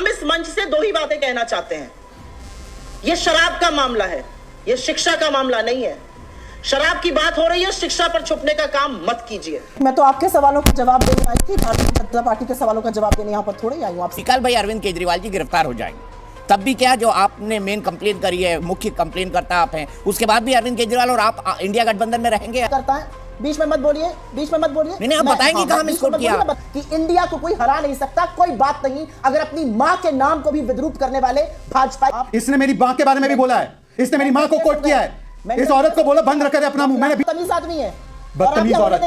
हम इस मंच से दो ही बातें कहना चाहते हैं। यह शराब का मामला है, यह शिक्षा का मामला नहीं है। शराब की बात हो रही है, शिक्षा पर छुपने का काम मत कीजिए। मैं तो आपके सवालों का जवाब देने आई थी, भारतीय जनता पार्टी के सवालों का जवाब देने यहाँ पर थोड़ी आई हूँ। आप कल भाई अरविंद केजरीवाल जी गिरफ्तार हो जाएंगे, तब भी क्या जो आपने मेन कंप्लेन करी है, मुख्य कंप्लेन करता आप हैं, उसके बाद भी अरविंद केजरीवाल और आप इंडिया गठबंधन में रहेंगे? करता है, बीच में मत बोलिए, बीच में मत बोलिए। नहीं, आप बताएंगे कहां मिसकोट किया कि इंडिया को कोई हरा नहीं सकता, कोई बात नहीं। अगर अपनी मां के नाम को भी विद्रूप करने वाले भाजपा, इसने मेरी मां के बारे में भी बोला है, इसने मेरी मां को कोट किया है। इस औरत को बोला बंद रखे अपना मुंह। मैंने बदतमीज आदमी है, बदतमीज औरत,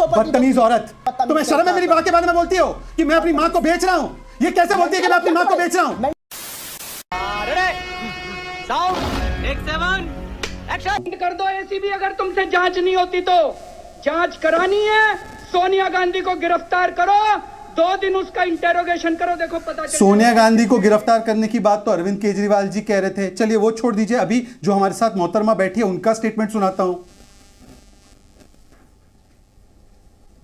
बदतमीज औरत। तुम्हें शर्म है मेरी मां के बारे में बोलती हो कि मैं अपनी मां को बेच रहा हूं? ये कैसे बोलती है कि मैं अपनी मां को बेच रहा हूं? कर दो एसीबी, अगर तुमसे जांच नहीं होती तो जांच करानी है। सोनिया गांधी को गिरफ्तार करो, 2 दिन उसका इंटेरोगेशन करो, देखो पता चलेगा। सोनिया गांधी को गिरफ्तार करने की बात तो अरविंद केजरीवाल जी कह रहे थे। चलिए वो छोड़ दीजिए, अभी जो हमारे साथ मोहतरमा बैठी है उनका स्टेटमेंट सुनाता हूं,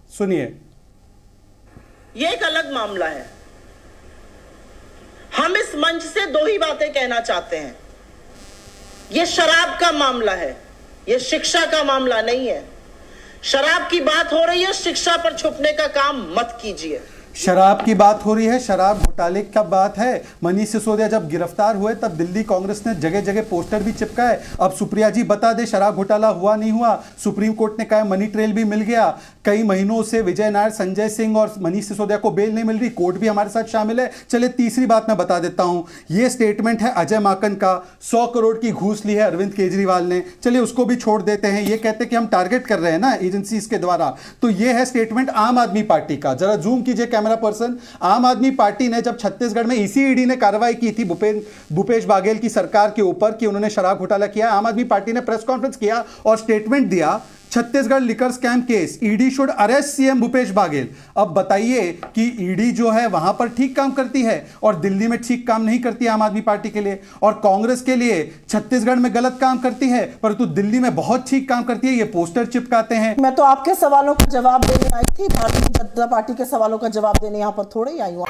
सुनिए। यह एक अलग मामला है। हम इस मंच से दो ही बातें कहना चाहते हैं। यह शराब का मामला है, यह शिक्षा का मामला नहीं है। शराब की बात हो रही है, शिक्षा पर छुपने का काम मत कीजिए। शराब की बात हो रही है, शराब घोटाले का बात है। मनीष सिसोदिया जब गिरफ्तार हुए तब दिल्ली कांग्रेस ने जगह जगह पोस्टर भी चिपकाए। अब सुप्रिया जी बता दे शराब घोटाला हुआ नहीं हुआ। सुप्रीम कोर्ट ने कहा मनी ट्रेल भी मिल गया। कई महीनों से विजय नायर, संजय सिंह और मनीष सिसोदिया को बेल नहीं मिल रही, कोर्ट भी हमारे साथ शामिल है। चलिए तीसरी बात मैं बता देता हूं, यह स्टेटमेंट है अजय माकन का। 100 करोड़ की घूस ली है अरविंद केजरीवाल ने। चलिए उसको भी छोड़ देते हैं। ये कहते हैं कि हम टारगेट कर रहे हैं ना एजेंसीज के द्वारा। तो यह है स्टेटमेंट आम आदमी पार्टी का। जरा जूम कीजिए कैमरा पर्सन। आम आदमी पार्टी ने जब छत्तीसगढ़ में ईडी ने कार्रवाई की थी भूपेश बाघेल की सरकार के ऊपर कि उन्होंने शराब घोटाला किया, आम आदमी पार्टी ने प्रेस कॉन्फ्रेंस किया और स्टेटमेंट दिया, Chhattisgarh liquor scam case, ED should arrest CM Bhupesh Baghel. अब बताइए कि ईडी जो है वहां पर ठीक काम करती है और दिल्ली में ठीक काम नहीं करती आम आदमी पार्टी के लिए, और कांग्रेस के लिए छत्तीसगढ़ में गलत काम करती है परंतु दिल्ली में बहुत ठीक काम करती है। ये पोस्टर चिपकाते हैं। मैं तो आपके सवालों का जवाब देने आई थी, भारतीय जनता पार्टी के सवालों का जवाब देने यहाँ पर थोड़ी आई हूँ।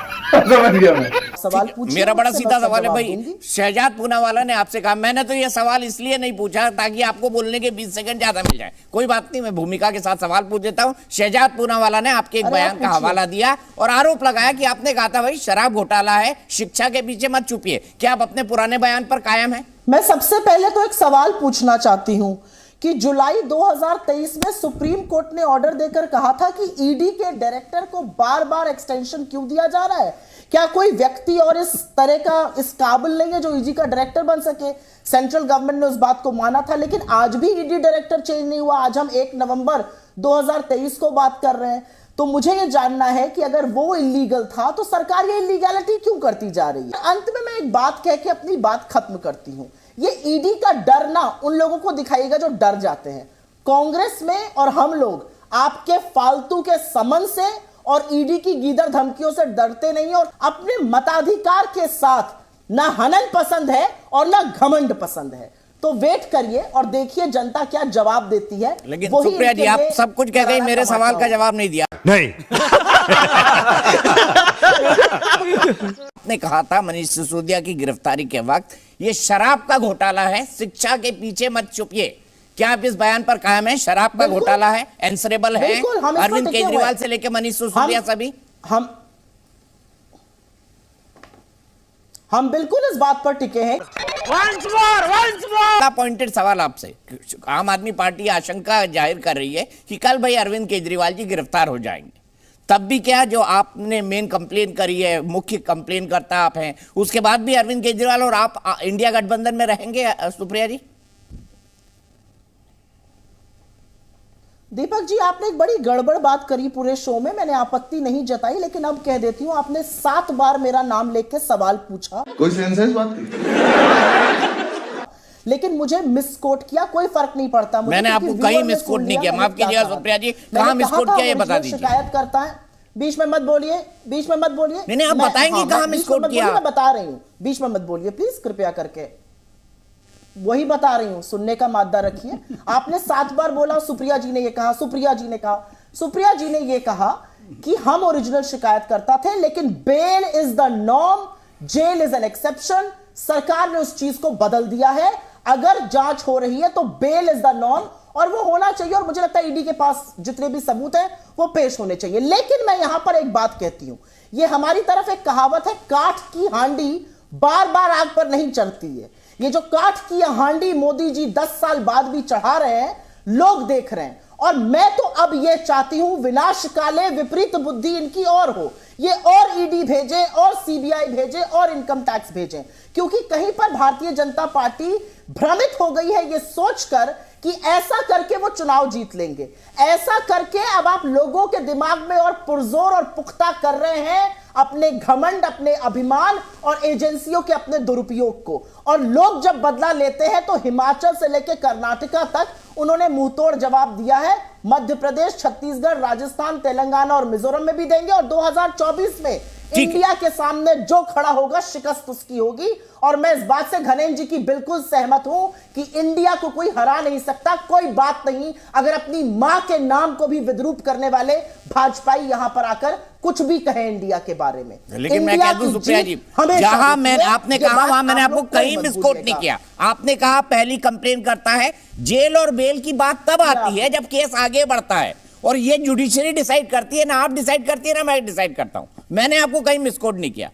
सवाल पूछिए। मेरा बड़ा सीधा सवाल है भाई, शहजाद पूनावाला ने आपसे कहा, मैंने तो ये सवाल इसलिए नहीं पूछा ताकि आपको बोलने के 20 सेकंड ज्यादा मिल जाए। कोई बात नहीं, मैं भूमिका के साथ सवाल पूछ देता हूं। शहजाद पूनावाला ने आपके एक बयान का हवाला दिया और आरोप लगाया कि आपने कहा था भाई शराब घोटाला है, शिक्षा के पीछे मत छुपिए। क्या आप अपने पुराने बयान पर कायम हैं? मैं सबसे पहले तो एक सवाल पूछना चाहती हूं कि जुलाई 2023 में सुप्रीम कोर्ट ने ऑर्डर देकर कहा था कि ईडी के डायरेक्टर को बार बार एक्सटेंशन क्यों दिया जा रहा है? क्या कोई व्यक्ति और इस तरह का इस काबिल नहीं है जो ईडी का डायरेक्टर बन सके? सेंट्रल गवर्नमेंट ने उस बात को माना था, लेकिन आज भी ईडी डायरेक्टर चेंज नहीं हुआ। आज हम 1 नवंबर 2023 को बात कर रहे हैं। तो मुझे ये जानना है कि अगर वो इलीगल था तो सरकार ये इलीगैलिटी क्यों करती जा रही है? अंत में मैं एक बात कह के अपनी बात खत्म करती हूं। ये ईडी का डर ना उन लोगों को दिखाइएगा जो डर जाते हैं। कांग्रेस में और हम लोग आपके फालतू के समन से और ईडी की गीदड़ धमकियों से डरते नहीं, और अपने मताधिकार के साथ ना हनन पसंद है और ना घमंड पसंद है। तो वेट करिए और देखिए जनता क्या जवाब देती है। लेकिन सुप्रिया जी, आप सब कुछ कह गई, मेरे सवाल का जवाब नहीं दिया। नहीं आपने कहा था मनीष सिसोदिया की गिरफ्तारी के वक्त ये शराब का घोटाला है, शिक्षा के पीछे मत छुपिए। क्या आप इस बयान पर कायम है? शराब का घोटाला है, आंसरेबल है अरविंद केजरीवाल से लेकर मनीष सिसोदिया सभी। हम बिल्कुल इस बात पर टिके हैं। पॉइंटेड सवाल आपसे, आम आदमी पार्टी आशंका जाहिर कर रही है कि कल भाई अरविंद केजरीवाल जी गिरफ्तार हो जाएंगे, तब भी क्या जो आपने मेन कंप्लेन करी है, मुख्य कंप्लेन करता आप हैं, उसके बाद भी अरविंद केजरीवाल और आप इंडिया गठबंधन में रहेंगे? सुप्रिया जी। दीपक जी, आपने एक बड़ी गड़बड़ बात करी पूरे शो में। मैंने आपत्ति नहीं जताई, लेकिन अब कह देती हूं, आपने 7 बार मेरा नाम लेके सवाल पूछा, कोई सेंस है इस बात की? लेकिन मुझे मिसकोट किया, कोई फर्क नहीं पड़ता मुझे। मैंने आपको कहीं मिसकोट नहीं किया, माफ कीजिएगा सुप्रिया जी, कहां मिसकोट किया ये बता दीजिए। शिकायत करता है, बीच में मत बोलिए, बीच में मत बोलिए। नहीं, आप बताएंगे कहां मिसकोट किया? मैं बता रही हूं, बीच में मत बोलिए प्लीज, कृपया करके। वही बता रही हूं, सुनने का मादा रखिए। आपने 7 बार बोला सुप्रिया जी ने ये कहा, सुप्रिया जी ने कहा, सुप्रिया जी ने ये कहा कि हम ओरिजिनल शिकायत करता थे, लेकिन bail is the norm, jail is an exception. सरकार ने उस चीज को बदल दिया है। अगर जांच हो रही है तो बेल इज द नॉर्म, और वो होना चाहिए। और मुझे लगता है ईडी के पास जितने भी सबूत हैं वो पेश होने चाहिए। लेकिन मैं यहां पर एक बात कहती हूं, ये हमारी तरफ एक कहावत है, काठ की हांडी बार बार आग पर नहीं चढ़ती है। ये जो काठ की हांडी मोदी जी 10 साल बाद भी चढ़ा रहे हैं, लोग देख रहे हैं। और मैं तो अब ये चाहती हूं, विनाश काले विपरीत बुद्धि इनकी और हो, ये और ईडी भेजे और सीबीआई भेजे और इनकम टैक्स भेजे, क्योंकि कहीं पर भारतीय जनता पार्टी भ्रमित हो गई है ये सोचकर कि ऐसा करके वो चुनाव जीत लेंगे। ऐसा करके अब आप लोगों के दिमाग में और पुरजोर और पुख्ता कर रहे हैं अपने घमंड, अपने अभिमान और एजेंसियों के अपने दुरुपयोग को। और लोग जब बदला लेते हैं तो हिमाचल से लेकर कर्नाटका तक उन्होंने मुंहतोड़ जवाब दिया है। मध्य प्रदेश, छत्तीसगढ़, राजस्थान, तेलंगाना और मिजोरम में भी देंगे। और 2024 में इंडिया के सामने जो खड़ा होगा शिकस्त उसकी होगी। और मैं इस बात से घनेन्द्र जी की बिल्कुल सहमत हूं कि इंडिया को कोई हरा नहीं सकता। कोई बात नहीं अगर अपनी मां के नाम को भी विद्रूप करने वाले भाजपाई यहां पर आकर कुछ भी कहें इंडिया के बारे में। लेकिन मैं कह दूं सुप्रिया जी, जहां आपने कहा वहां मैंने आपको कहीं मिसकोट नहीं किया। आपने कहा पहली कंप्लेन करता है, जेल और बेल की बात तब आती है जब केस आगे बढ़ता है, और ये जुडिशरी डिसाइड करती है, ना आप डिसाइड करती है ना मैं डिसाइड करता हूं। मैंने आपको कहीं मिसकोट नहीं किया,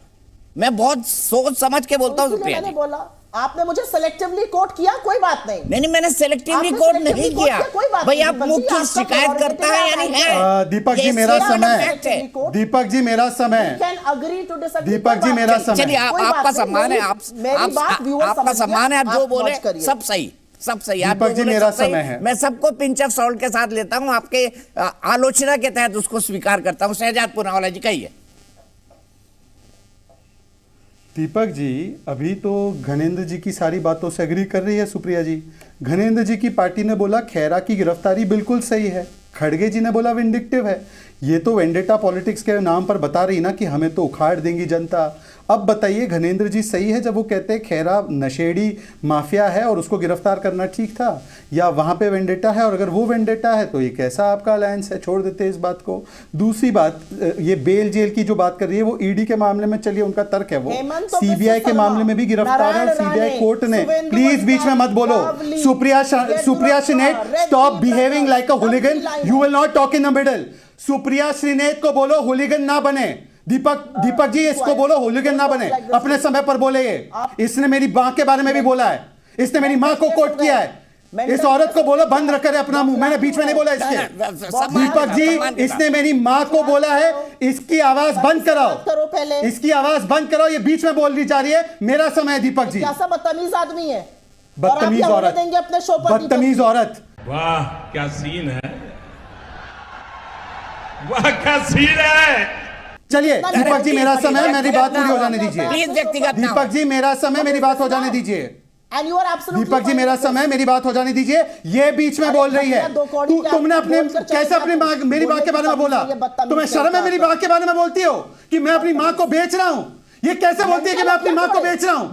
मैं बहुत सोच समझ के बोलता हूं सुप्रिया जी। बोला आपने मुझे सेलेक्टिवली कोट किया, कोई बात नहीं। नहीं, मैंने सेलेक्टिवली कोट नहीं किया भाई। आप मुख्य शिकायत करता है यानी है। दीपक जी मेरा समय, दीपक जी मेरा समय, दीपक जी मेरा समय। चलिए आपका सम्मान है, आपका सम्मान है, आप जो बोले सब सही, सब सही। दीपक जी मेरा समय है, मैं सबको पिंच ऑफ सॉल्ट के साथ लेता हूं, आपके आलोचना के तहत उसको स्वीकार करता हूं। शहजाद पूनावाला जी कहिए। दीपक जी अभी तो घनेन्द्र जी की सारी बातों से एग्री कर रही है सुप्रिया जी। घनेन्द्र जी की पार्टी ने बोला खैरा की गिरफ्तारी बिल्कुल सही है, खड़गे जी ने बोला विंडिक्टिव है। ये तो वेंडेटा पॉलिटिक्स के नाम पर बता रही ना कि हमें तो उखाड़ देंगी जनता। अब बताइए घनेन्द्र जी सही है जब वो कहते हैं खैरा नशेड़ी माफिया है और उसको गिरफ्तार करना ठीक था, या वहां पे वेंडेटा है? और अगर वो वेंडेटा है तो ये कैसा आपका अलायंस है? छोड़ देते हैं इस बात को। दूसरी बात, ये बेल जेल की जो बात कर रही है वो ईडी के मामले में, चलिए उनका तर्क है वो, सीबीआई के मामले में भी गिरफ्तार है। सीबीआई कोर्ट ने, प्लीज बीच में मत बोलो Supriya Shrinate, stop behaving like a hooligan, you will not talk in the middle. Supriya Shrinate को बोलो हुलिगन ना बने। दीपक जी इसको बोलो हुलिगन ना बने, अपने समय पर बोले। ये इसने मेरी मां के बारे में भी बोला है, इसने मेरी मां को कोट किया है। इस औरत को बोलो बंद रख अपना मुंह, मैंने बीच में नहीं बोला इसके। दीपक जी इसने मेरी मां को बोला है, इसकी आवाज बंद कराओ, इसकी आवाज बंद कराओ, ये बीच में बोल रही जा रही है। मेरा समय है दीपक जी। कैसा बदतमीज आदमी है, बदतमीज औरत, अपने शो पर बदतमीज औरत। वाह क्या सीन है, वाह क्या सीन है। चलिए दीपक जी मेरा समय, मेरी बात पूरी हो जाने दीजिए। दीपक जी मेरा समय, मेरी बात हो जाने दीजिए। दीपक जी मेरा समय, मेरी बात हो जाने दीजिए। ये बीच में बोल रही है, तुमने अपने कैसे अपनी मां, मेरी मां के बारे में बोला? तुम्हें शर्म है मेरी मां के बारे में बोलती हो कि मैं अपनी मां को बेच रहा हूं? ये कैसे बोलती है कि मैं अपनी मां को बेच रहा हूं?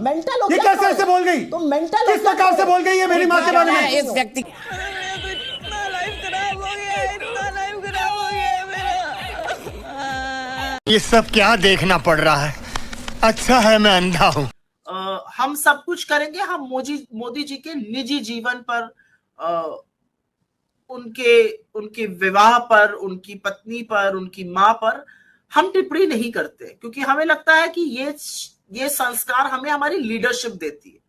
ये कैसे ऐसे बोल गई? किस प्रकार से बोल गई है मेरी मां के बारे में? इस व्यक्ति ये सब क्या देखना पड़ रहा है? अच्छा है मैं अंधा हूं। हम सब कुछ करेंगे, हम मोदी जी के निजी जीवन पर, उनके विवाह पर, उनकी पत्नी पर, उनकी मां पर हम टिप्पणी नहीं करते, क्योंकि हमें लगता है कि ये संस्कार हमें हमारी लीडरशिप देती है।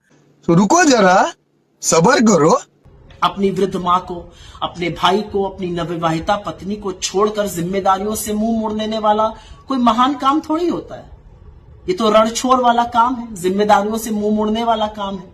तो रुको जरा, सब्र करो। अपनी वृद्ध मां को, अपने भाई को, अपनी नवविवाहिता पत्नी को छोड़कर जिम्मेदारियों से मुंह मोड़ लेने वाला कोई महान काम थोड़ी होता है। ये तो रणछोड़ वाला काम है, जिम्मेदारियों से मुंह मोड़ने वाला काम है।